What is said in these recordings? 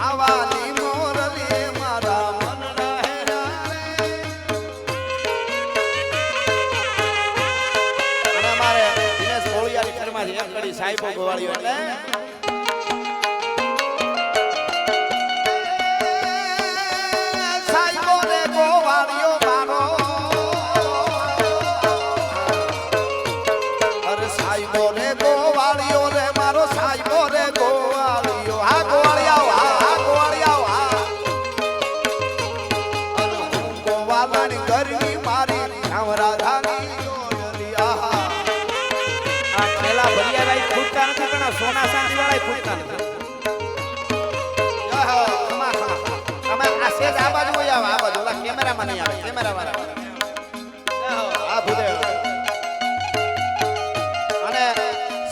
ખાવાની મોરલી મારા મનડા હેરા રે. અને અમારે દિનેશ કોળિયાની ઘરમાંથી એક કડી સાહેબો ગોવાળ્યો એટલે સાહેબો રે ગોવાળ્યો મારો. અરે સાહેબો રે ગોવાળ્યો રે મારો સાહેબો રે ગોવાળ્યો. હા ગોવાળિયા હા ગોવાળિયા હા. અરે હું ગોવાળાની ઘરની મારી રાધાની જોયલી. આહા આ ખેલા ભરિયાભાઈ ફૂટતા નથી પણ આ સોના ચાંદી વાળા ફૂટતા નથી. તમે આ સેજ આ બાજુ હોય આ બાજુ ઓલા કેમેરામાં નહીં આવે કેમેરા વાળા. આ ભૂદેવ અને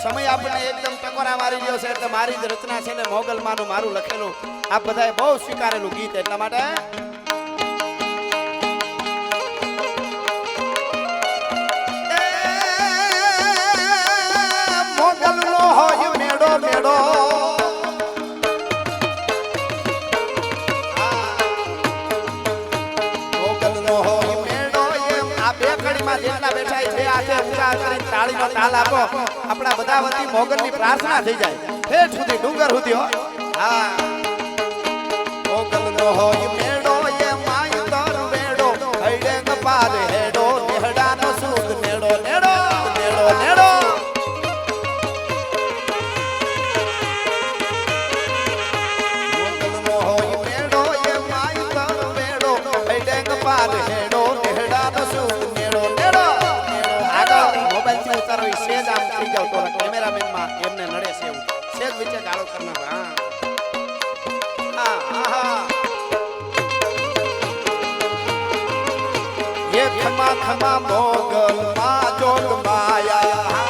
સમય આપણે એકદમ ટકોરા મારી રહ્યો છે એટલે મારી જ રચના છે ને મોગલ માનું મારું લખેલું આ બધાએ બહુ સ્વીકારેલું ગીત એટલા માટે મોગલ નો હોય મેડો મેડો. જેટલા બેઠા છે આખે ઊંચા કરીને તાળીનો તાલ આપો. આપણા બધા વતી મોગલની પ્રાર્થના થઈ જાય ઠેઠ સુધી ડુંગર સુધી હો. હા મોગલનો હોય મેડો એ માય તર મેડો હૈડે કપાર હેડો નેહડાનો સુખ નેડો નેડો નેડો નેડો. મોગલનો હોય મેડો એ માય તર મેડો હૈડે કપાર હેડો નેહડાનો સુખ. સેજ આમ થઈ જાવ તો કેમેરામેન માં એમને નડે છે એવું સેજ વિચે ગાળો કરનાર. હા હા એ ખમા ખમા મોગલ માં જોગ માયા.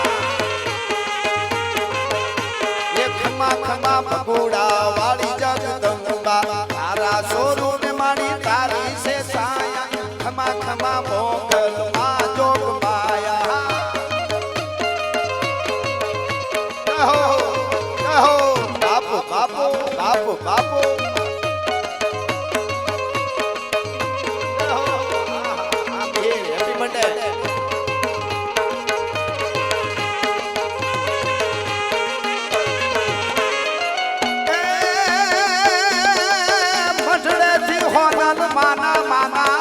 એ ખમા ખમા ભગોડા વાળી જગદંબા તારા સોરું ને મારી તારી છે સાયા. ખમા ખમા મોગલ માં જોગ માયા. બાપુ બાપુ બાપુ બાપુ હેપી બર્થડે. મઢડેથી હોનલ માના માના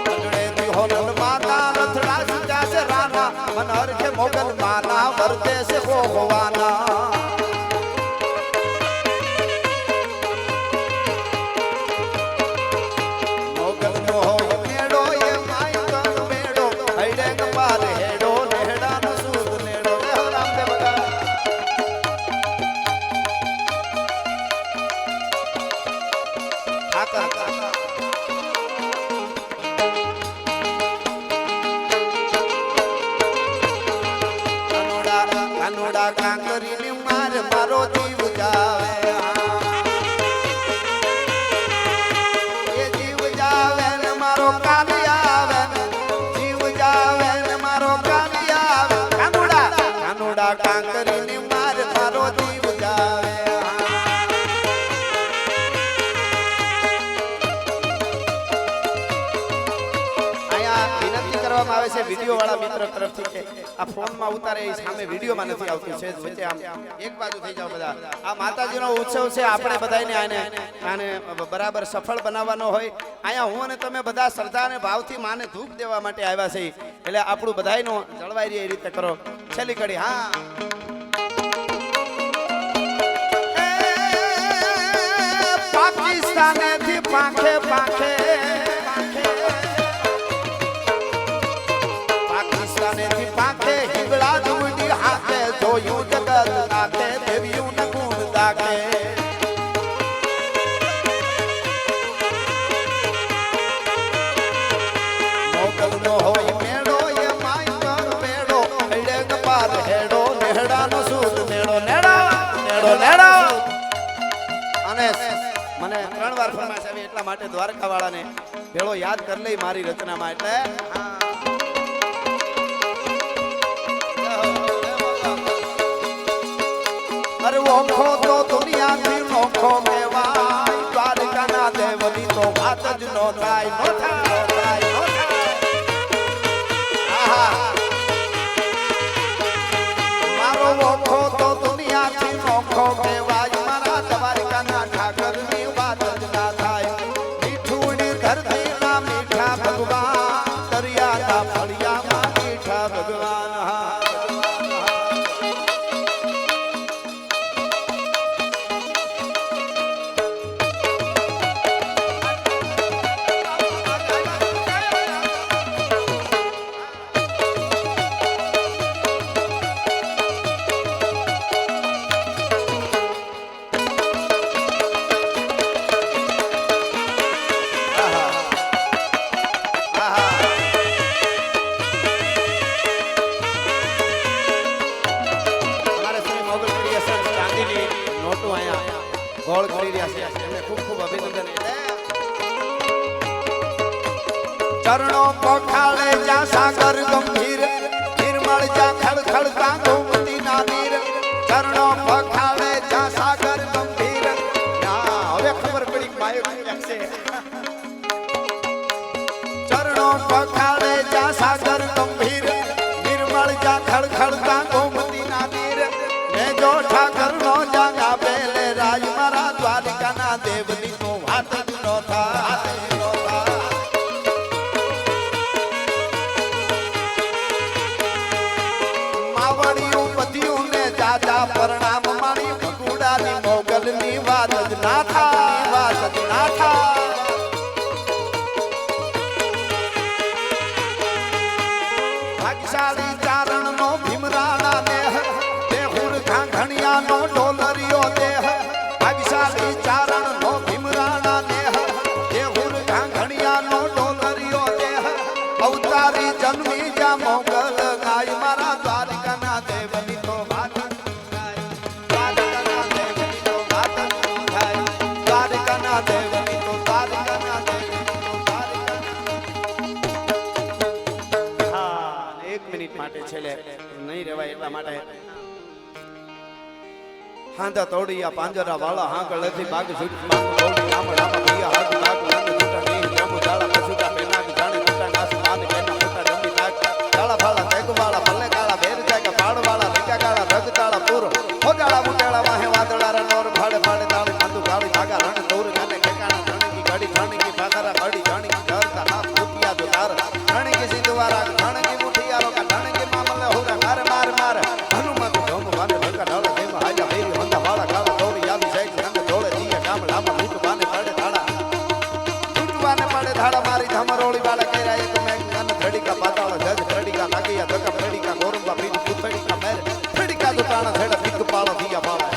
મઢડેથી હોનલ માના રથડા સીધા છે રાના મનહર કે મોગલ માના વર્તે છે ભોગવાના. મોગલ નો હોય મેડો એ માય તન મેડો હૈડે કપાર હેડો નેહડાનો સુખ નેડો. હે રામદેવ બગા આકા કાનોડા કાંકરીની માર મારો જીવ જાવે. એ જીવ જાવે ને મારો કાલી આવે ને જીવ જાવે ને મારો કાલી આવે. કાનોડા કાંકરીની માર મારો જીવ જાવે. કરવામાં આવે છે વિડિયો વાળા મિત્ર તરફથી કે આ ફોનમાં ઉતારે એ સામે વિડિયોમાં નથી આવતું છે વચ્ચે આમ એક બાજુ થઈ જાવ બધા. આ માતાજીનો ઉત્સવ છે આપણે બધાને આને બરાબર સફળ બનાવવાનો હોય. અહીંયા હું અને તમે બધા શ્રદ્ધા અને ભાવથી માને ધૂપ દેવા માટે આવ્યા છે એટલે આપણું બધાયનો જળવાઈ રહે એ રીતે કરો. છેલ્લી કડી હા પાકિસ્તાનેથી પાંખે પાંખે પાંખે હિંગળા દુડી હાથે જોયું જગત નાખે દેવ્યું ને ગુણ દાખે. મોગલ નો હોય મેળો એ માય કર મેળો હૈડે કપાર હેડો નેહડાનો સુખ નેડો નેડો નેડો નેડો. અને મને 3 વાર ફરમાઈશ આવી એટલા માટે દ્વારકા વાળાને ભેળો યાદ કરી લઈ મારી રચનામાં એટલે અરે ઓખો તો દુનિયાથી નોખો કહેવાય દ્વારકાના દેવની તો વાત જ નો થાય નો થાય નો થાય નો થાય આહા મારો ઓખો તો દુનિયાથી નોખો કહેવાય મારા દ્વારકાના ઠાકરની વાત જ ના થાય મીઠુંની ધરતીના મીઠા ભગવાન દરિયાના ફળિયામાં મીઠા ભગવાન ગોળ કરી રહ્યા છે એમને ખૂબ ખૂબ અભિનંદન ચરણો પખાળે જા સાગર ગંભીર નિર્મળ જા ખળખળતા ગોમતીના નીર ચરણો પખાળે જા સાગર ગંભીર હવે ખબર પડી માયો છે ચરણો પખાળે જા સાગર ગંભીર નિર્મળ જા ખળખળતા ગોમતીના નીર મે જો ઠાકરનો જાગા બેલે રાજ મારા દ્વારકાના દેવની તો વાત જ નો થાય નો થાય માવડિયું બધ્યું ને દાદા પરણામ મારી ભગુડાની મોગલની વાત જ ના થાય વાત જ ના થાય ભાગશાળી ચારણનો ભીમરાણા દેહ દેહુર ઘાંઘણિયાનો ડોલરિયો દેહ ભાગશાળી ચારણનો ભીમરાણા દેહ દેહુર ઘાંઘણિયાનો ડોલરિયો દેહ અવતારી જન્મી જા મોગલ ગાય મારા દ્વારકાના દેવની તો વાત દ્વારકાના દેવની તો વાત થાય દ્વારકાના દેવની તો દ્વારકાના દેવની તો દ્વારકાના હા 1 મિનિટ માટે છેલ્લે નહીં રહેવાય એટલા માટે હાંધા તોડિયા પાંજરા વાળા હાંકળ નથી બાગ સુટ બાગ તોડી આમળામાં ભિયા હાથ બાગ લાગ જૂટા નહીં જામુ જાળા પછુટા પેનાક જાણે જૂટા નાસ માન કેના ફૂટા ડમી નાક જાળા ફાળા તેગ વાળા ભલે કાળા બેર જાય પાડ વાળા લીકા કાળા રગ તાળા પૂરો હોજાળા મુટેળા વાહે વાદળા રનોર ભાડે ભાડે તાળી ખાંદુ ગાળી ધાગા રણ દોર ગાને ઠેકાણા ધણકી ગાડી ધણકી ભાગરા ગાડી ધણકી ધરતા હાથ ફૂટિયા જો તાર ધણકી સિંધવારા ધણકી મુઠિયારો કા ધણકી મામલે હોરા માર માર માર હનુમત ધોમ વાને લંકા ઢાળા જેમ હાજા ભેરી હોંદા વાળા કાળા દોડી આવી જાય ગંગ ઢોળે દીયા ગામડામાં લૂંટવાને પડે ધાડા મારી ધમરોળી વાળા કેરા એક મેં ગન થડીકા પાતાળ જજ થડીકા લાગીયા ધકા થડીકા ગોરંબા પીડી કુથડીકા મેર થડીકા દુટાણા થડા પીક પાળો દીયા પાળા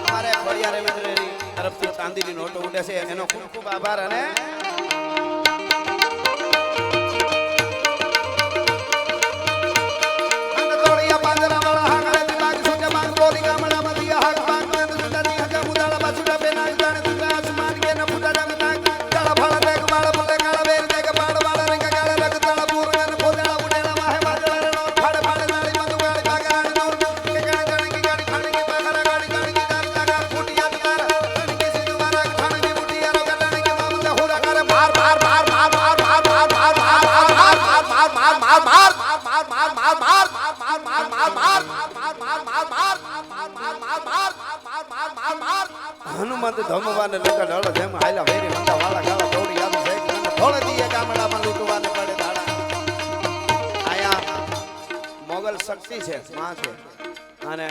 અમારે ખોડિયા રવિન્દ્રની તરફથી ચાંદીની નોટો ઉડે છે એનો ખૂબ ખૂબ આભાર અને હનુમંત ધમવાને લંકા ઢાળો જેમ હાયલા વેરી મંદા વાળા ગાળા દોડી આવી છે અને થોડે દીએ ગામડામાં લૂંટવાને પડે ધાડા આયા મોગલ શક્તિ છે માં છે અને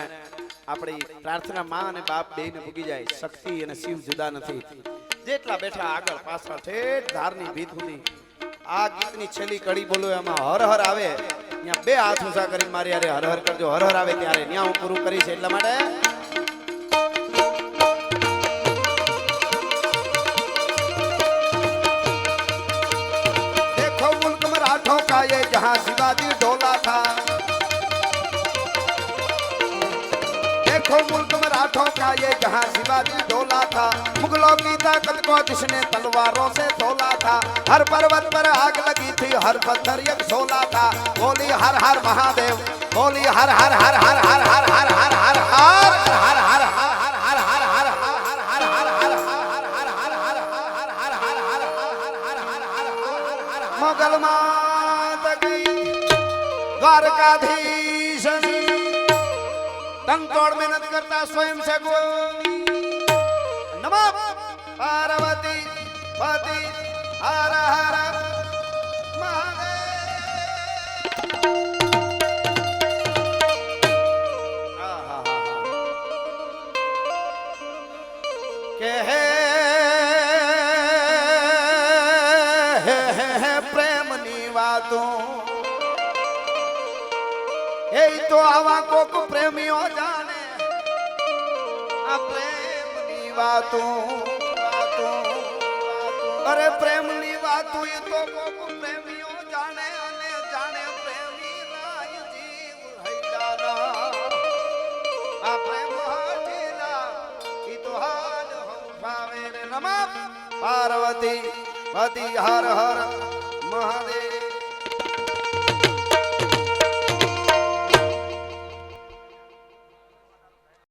આપણી પ્રાર્થના માં અને બાપ બેયને ભૂગી જાય શક્તિ અને શિવ જુદા નથી જેટલા બેઠા આગળ પાછળ ઠેઠ ધારની ભીત સુધી આ ગીતની છેલ્લી કડી બોલો એમાં હર હર આવે ત્યાં બે હાથ ઊંચા કરી મારી યારે હર હર કરજો હર હર આવે ત્યારે ત્યાં હું પૂરું કરીશ એટલા માટે का ये जहां शिवाजी डोला था देखो मुल्क में काठों का ये जहां शिवाजी डोला था, मुगलों की ताकत को जिसने तलवारों से तोला था, हर पर्वत पर आग लगी थी, हर पत्थर एक सोला था। बोली हर हर महादेव, बोली हर हर हर हर हर हर हर हर हर हर हर हर मुगल मात की द्वारकाधीश तंग तोड़ मेहनत करता स्वयं से गो नमः पार्वती पति हर हर तो आवा कोक प्रेमियों जाने आ प्रेमनी वातों अरे प्रेमनी वातों ये तो कोक प्रेमियों जाने अने जाने प्रेमी राय जीव है जाना आ प्रेम हटेला ई तो हाल हम पावे रे नमः पार्वती पति हर हर महादेव।